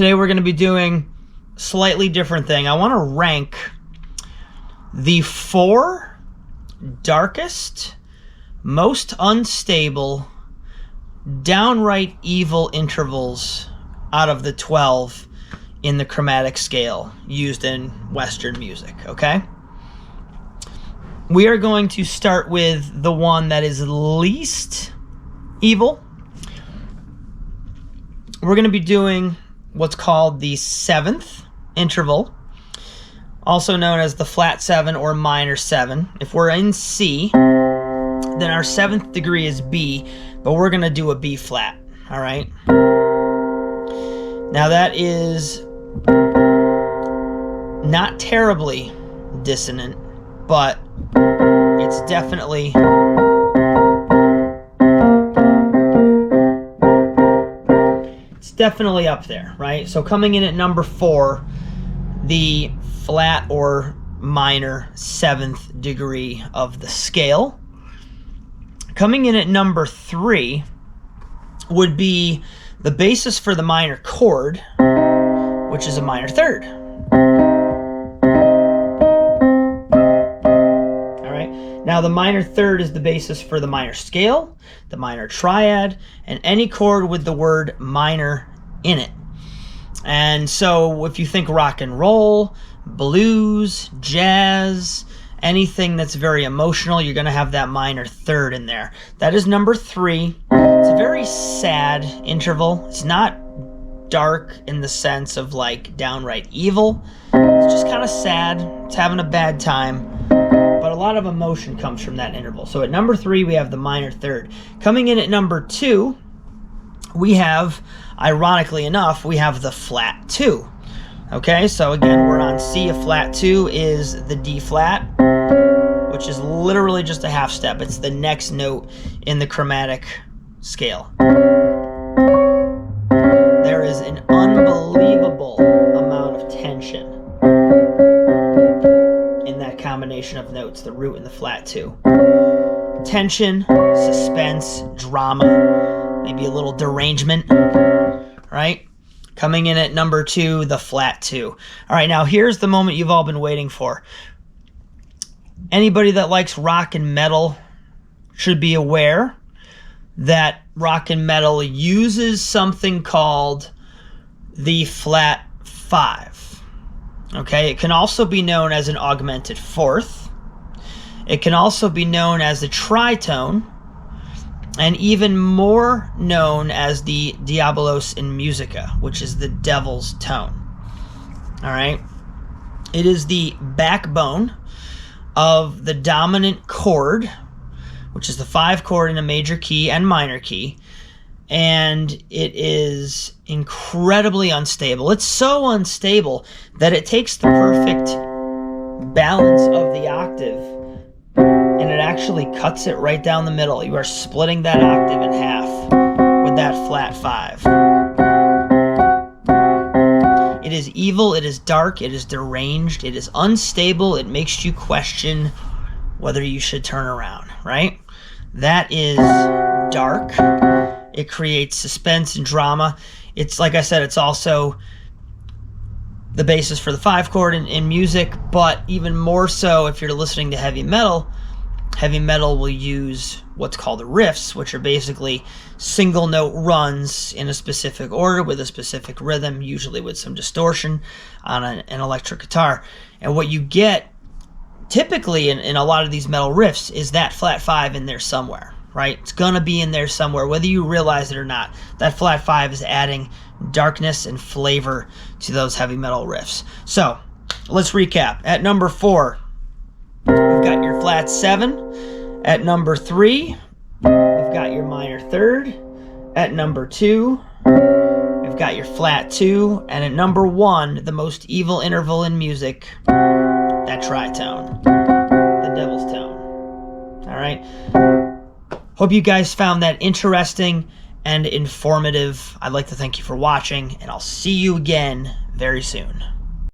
Today we're going to be doing a slightly different thing. I want to rank the 4 darkest, most unstable, downright evil intervals out of the 12 in the chromatic scale used in Western music, okay? We are going to start with the one that is least evil. We're going to be doing what's called the 7th interval, also known as the flat 7 or minor 7. If we're in C, then our 7th degree is B, but we're going to do a B flat, all right? Now that is not terribly dissonant, but it's definitely up there, right? So coming in at number 4, the flat or minor 7th degree of the scale. Coming in at number 3 would be the basis for the minor chord, which is a minor 3rd. All right. Now the minor 3rd is the basis for the minor scale, the minor triad, and any chord with the word minor in it. And so if you think rock and roll, blues, jazz, anything that's very emotional, you're going to have that minor 3rd in there. That is number 3. It's a very sad interval. It's not dark in the sense of like downright evil. It's just kind of sad. It's having a bad time. But a lot of emotion comes from that interval. So at number 3, we have the minor 3rd. Coming in at number 2, we have, ironically enough, we have the flat 2. Okay, so again, we're on C. A flat 2 is the D flat, which is literally just a half step. It's the next note in the chromatic scale. There is an unbelievable amount of tension in that combination of notes, the root and the flat 2. Tension, suspense, drama, maybe a little derangement, right? Coming in at number 2, the flat 2. All right, now here's the moment you've all been waiting for. Anybody that likes rock and metal should be aware that rock and metal uses something called the flat 5. Okay, it can also be known as an augmented 4th. It can also be known as a tritone, and even more known as the Diabolos in Musica, which is the devil's tone. All right? It is the backbone of the dominant chord, which is the 5 chord in a major key and minor key, and it is incredibly unstable. It's so unstable that it takes the perfect balance of the octave and it actually cuts it right down the middle. You are splitting that octave in half with that flat 5. It is evil, it is dark, it is deranged, it is unstable, it makes you question whether you should turn around, right? That is dark. It creates suspense and drama. It's, like I said, it's also the basis for the 5 chord in music, but even more so if you're listening to heavy metal. Heavy metal will use what's called riffs, which are basically single note runs in a specific order with a specific rhythm, usually with some distortion on an electric guitar. And what you get typically in a lot of these metal riffs is that flat 5 in there somewhere, right? It's going to be in there somewhere, whether you realize it or not. That flat 5 is adding darkness and flavor to those heavy metal riffs. So let's recap. At number 4, we've got your flat 7. At number 3, we've got your minor 3rd. At number 2, we've got your flat 2. And at number 1, the most evil interval in music, that tritone, the devil's tone. All right. Hope you guys found that interesting and informative. I'd like to thank you for watching, and I'll see you again very soon.